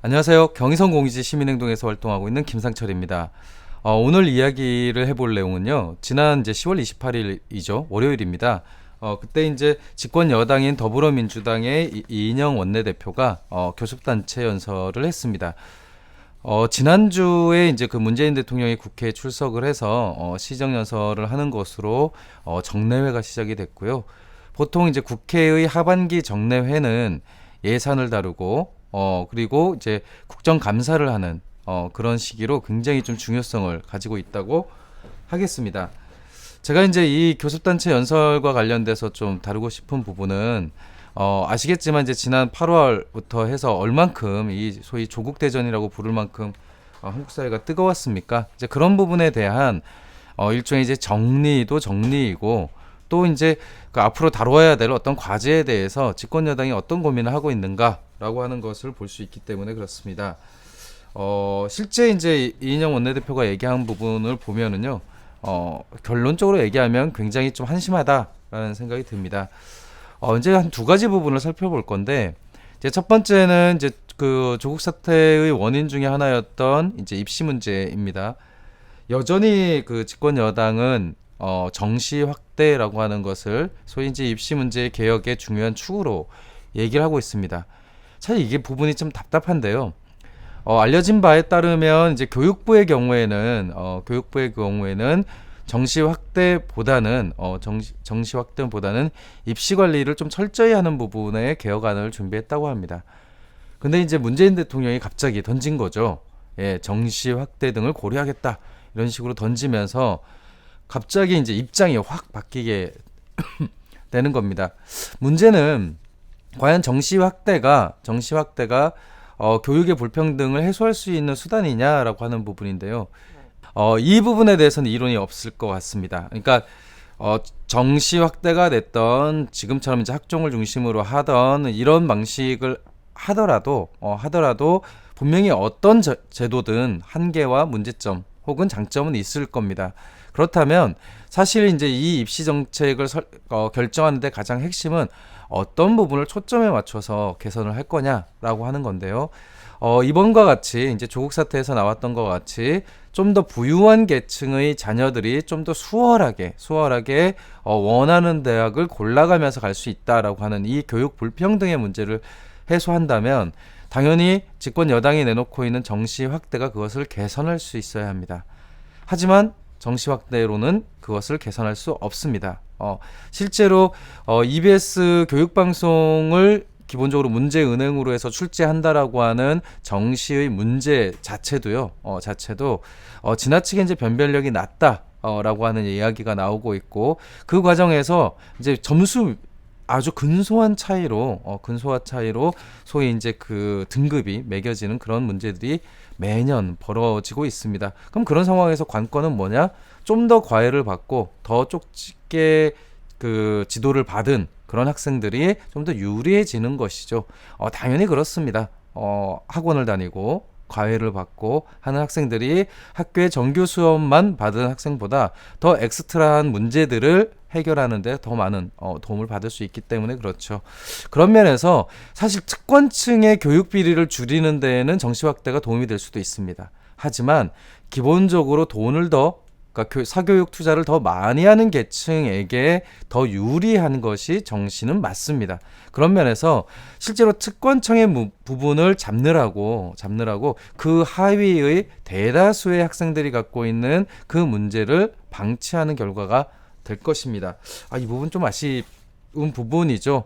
안녕하세요. 경의선 공이지 시민행동에서 활동하고 있는 김상철입니다. 오늘 이야기를 해볼 내용은요. 지난 이제 10월 28일이죠. 월요일입니다. 그때 이제 집권 여당인 더불어민주당의 이인영 원내대표가 교섭단체 연설을 했습니다. 지난주에 이제 그 문재인 대통령이 국회에 출석을 해서 시정연설을 하는 것으로 정례회가 시작이 됐고요. 보통 이제 국회의 하반기 정례회는 예산을 다루고 그리고 이제 국정감사를 하는 그런 시기로 굉장히 좀 중요성을 가지고 있다고 하겠습니다. 제가 이제 이 교섭단체 연설과 관련돼서 좀 다루고 싶은 부분은 아시겠지만 이제 지난 8월부터 해서 얼만큼 이 소위 조국 대전이라고 부를 만큼 한국 사회가 뜨거웠습니까? 이제 그런 부분에 대한 일종의 이제 정리도 정리이고 또 이제 그 앞으로 다뤄야 될 어떤 과제에 대해서 집권 여당이 어떤 고민을 하고 있는가라고 하는 것을 볼 수 있기 때문에 그렇습니다. 실제 이제 이인영 원내대표가 얘기한 부분을 보면은요, 결론적으로 얘기하면 굉장히 좀 한심하다라는 생각이 듭니다. 이제 한 두 가지 부분을 살펴볼 건데, 이제 첫 번째는 이제 그 조국 사태의 원인 중에 하나였던 이제 입시 문제입니다. 여전히 그 집권 여당은 정시 확대라고 하는 것을 소위 이제 입시 문제 개혁의 중요한 축으로 얘기를 하고 있습니다. 사실 이게 부분이 좀 답답한데요. 알려진 바에 따르면 이제 교육부의 경우에는 정시 확대보다는 정시 확대보다는 입시 관리를 좀 철저히 하는 부분의 개혁안을 준비했다고 합니다. 근데 이제 문재인 대통령이 갑자기 던진 거죠. 예, 정시 확대 등을 고려하겠다. 이런 식으로 던지면서 갑자기 이제 입장이 확 바뀌게 되는 겁니다. 문제는 과연 정시 확대가 교육의 불평등을 해소할 수 있는 수단이냐라고 하는 부분인데요. 이 부분에 대해서는 이론이 없을 것 같습니다. 그러니까 정시 확대가 됐던 지금처럼 이제 학종을 중심으로 하던 이런 방식을 하더라도 분명히 어떤 제도든 한계와 문제점 혹은 장점은 있을 겁니다. 그렇다면 사실 이제 이 입시 정책을 결정하는데 가장 핵심은 어떤 부분을 초점에 맞춰서 개선을 할 거냐라고 하는 건데요. 이번과 같이 이제 조국 사태에서 나왔던 것 같이 좀 더 부유한 계층의 자녀들이 좀 더 수월하게 원하는 대학을 골라가면서 갈 수 있다라고 하는 이 교육 불평등의 문제를 해소한다면 당연히 집권 여당이 내놓고 있는 정시 확대가 그것을 개선할 수 있어야 합니다. 하지만 정시 확대로는 그것을 개선할 수 없습니다. 실제로 EBS 교육방송을 기본적으로 문제은행으로 해서 출제한다라고 하는 정시의 문제 자체도 지나치게 이제 변별력이 낮다라고 하는 이야기가 나오고 있고 그 과정에서 이제 점수 아주 근소한 차이로 소위 이제 그 등급이 매겨지는 그런 문제들이 매년 벌어지고 있습니다. 그럼 그런 상황에서 관건은 뭐냐? 좀 더 과외를 받고 더 쪽집게 그 지도를 받은 그런 학생들이 좀 더 유리해지는 것이죠. 당연히 그렇습니다. 학원을 다니고 과외를 받고 하는 학생들이 학교의 정규 수업만 받은 학생보다 더 엑스트라한 문제들을 해결하는 데 더 많은 도움을 받을 수 있기 때문에 그렇죠. 그런 면에서 사실 특권층의 교육 비리를 줄이는 데에는 정시 확대가 도움이 될 수도 있습니다. 하지만 기본적으로 그러니까 사교육 투자를 더 많이 하는 계층에게 더 유리한 것이 정시는 맞습니다. 그런 면에서 실제로 특권층의 부분을 잡느라고 그 하위의 대다수의 학생들이 갖고 있는 그 문제를 방치하는 결과가 될 것입니다. 이 부분 좀 아쉬운 부분이죠.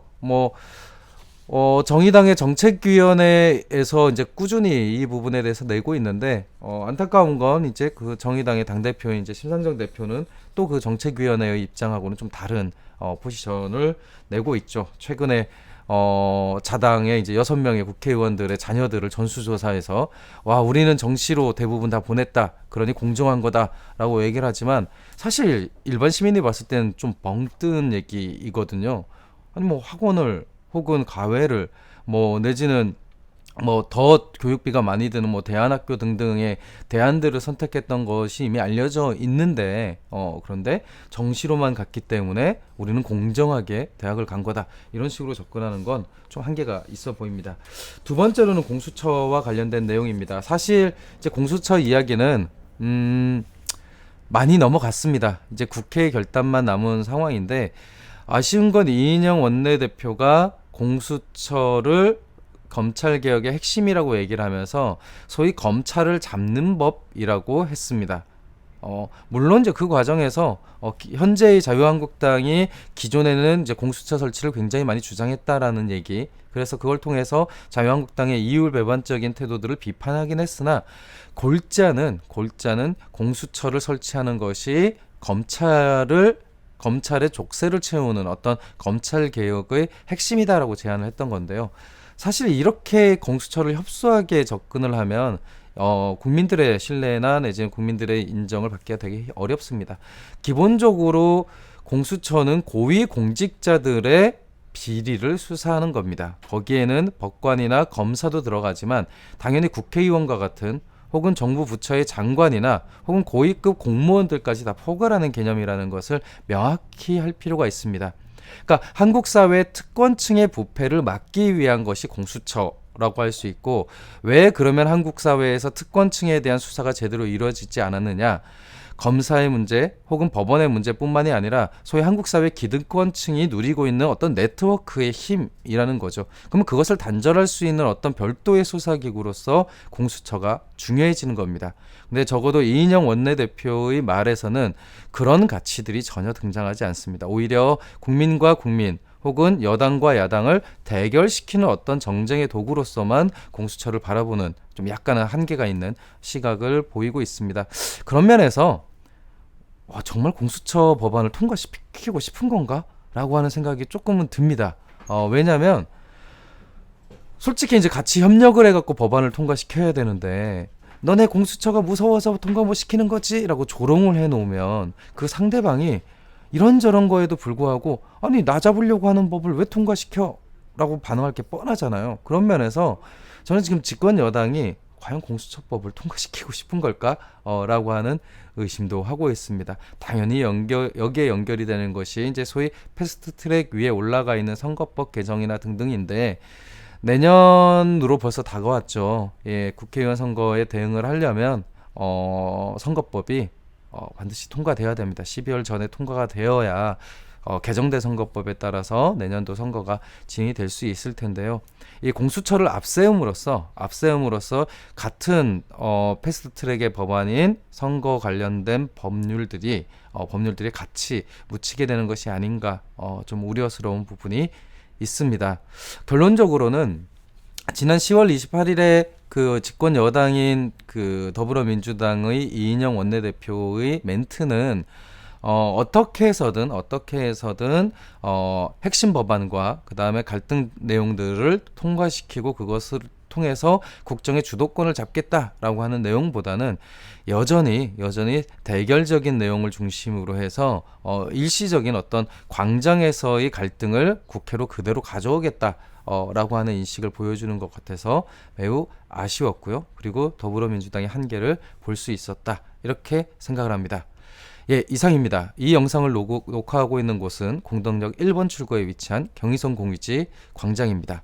정의당의 정책위원회에서 이제 꾸준히 이 부분에 대해서 내고 있는데, 안타까운 건 이제 그 정의당의 당대표인 이제 심상정 대표는 또 그 정책위원회의 입장하고는 좀 다른, 포지션을 내고 있죠. 최근에, 자당의 이제 6명의 국회의원들의 자녀들을 전수조사해서, 우리는 정시로 대부분 다 보냈다. 그러니 공정한 거다라고 얘기를 하지만, 사실 일반 시민이 봤을 때는 좀 뻥뜬 얘기이거든요. 아니, 학원을 혹은 과외를 내지는 뭐 더 교육비가 많이 드는 뭐 대안학교 등등의 대안들을 선택했던 것이 이미 알려져 있는데 그런데 정시로만 갔기 때문에 우리는 공정하게 대학을 간 거다 이런 식으로 접근하는 건 좀 한계가 있어 보입니다. 두 번째로는 공수처와 관련된 내용입니다. 사실 이제 공수처 이야기는 많이 넘어갔습니다. 이제 국회 결단만 남은 상황인데 아쉬운 건 이인영 원내대표가 공수처를 검찰개혁의 핵심이라고 얘기를 하면서 소위 검찰을 잡는 법이라고 했습니다. 물론 이제 그 과정에서 현재의 자유한국당이 기존에는 이제 공수처 설치를 굉장히 많이 주장했다라는 얘기, 그래서 그걸 통해서 자유한국당의 이율배반적인 태도들을 비판하긴 했으나 골자는 공수처를 설치하는 것이 검찰의 족쇄를 채우는 어떤 검찰 개혁의 핵심이다라고 제안을 했던 건데요. 사실 이렇게 공수처를 협소하게 접근을 하면 국민들의 신뢰나 내지는 국민들의 인정을 받기가 되게 어렵습니다. 기본적으로 공수처는 고위 공직자들의 비리를 수사하는 겁니다. 거기에는 법관이나 검사도 들어가지만 당연히 국회의원과 같은 혹은 정부 부처의 장관이나 혹은 고위급 공무원들까지 다 포괄하는 개념이라는 것을 명확히 할 필요가 있습니다. 그러니까 한국 사회의 특권층의 부패를 막기 위한 것이 공수처라고 할 수 있고, 왜 그러면 한국 사회에서 특권층에 대한 수사가 제대로 이루어지지 않았느냐? 검사의 문제 혹은 법원의 문제뿐만이 아니라 소위 한국 사회 기득권층이 누리고 있는 어떤 네트워크의 힘이라는 거죠. 그러면 그것을 단절할 수 있는 어떤 별도의 수사기구로서 공수처가 중요해지는 겁니다. 근데 적어도 이인영 원내대표의 말에서는 그런 가치들이 전혀 등장하지 않습니다. 오히려 국민과 국민 혹은 여당과 야당을 대결시키는 어떤 정쟁의 도구로서만 공수처를 바라보는 좀 약간은 한계가 있는 시각을 보이고 있습니다. 그런 면에서 정말 공수처 법안을 통과시키고 싶은 건가? 라고 하는 생각이 조금은 듭니다. 왜냐하면 솔직히 이제 같이 협력을 해갖고 법안을 통과시켜야 되는데 너네 공수처가 무서워서 통과 못 시키는 거지? 라고 조롱을 해놓으면 그 상대방이 이런저런 거에도 불구하고 아니 나 잡으려고 하는 법을 왜 통과시켜? 라고 반응할 게 뻔하잖아요. 그런 면에서 저는 지금 집권 여당이 과연 공수처법을 통과시키고 싶은 걸까? 라고 하는 의심도 하고 있습니다. 당연히 여기에 연결이 되는 것이 이제 소위 패스트트랙 위에 올라가 있는 선거법 개정이나 등등인데 내년으로 벌써 다가왔죠. 예, 국회의원 선거에 대응을 하려면 선거법이 반드시 통과돼야 됩니다. 12월 전에 통과가 되어야 개정된 선거법에 따라서 내년도 선거가 진행이 될 수 있을 텐데요. 이 공수처를 앞세움으로써 같은 패스트트랙의 법안인 선거 관련된 법률들이 같이 묻히게 되는 것이 아닌가 좀 우려스러운 부분이 있습니다. 결론적으로는 지난 10월 28일에 그 집권 여당인 그 더불어민주당의 이인영 원내대표의 멘트는 어떻게 해서든 핵심 법안과 그 다음에 갈등 내용들을 통과시키고 그것을 통해서 국정의 주도권을 잡겠다라고 하는 내용보다는 여전히 대결적인 내용을 중심으로 해서 일시적인 어떤 광장에서의 갈등을 국회로 그대로 가져오겠다. 라고 하는 인식을 보여주는 것 같아서 매우 아쉬웠고요. 그리고 더불어민주당의 한계를 볼 수 있었다. 이렇게 생각을 합니다. 예, 이상입니다. 이 영상을 녹화하고 있는 곳은 공덕역 1번 출구에 위치한 경의선 공유지 광장입니다.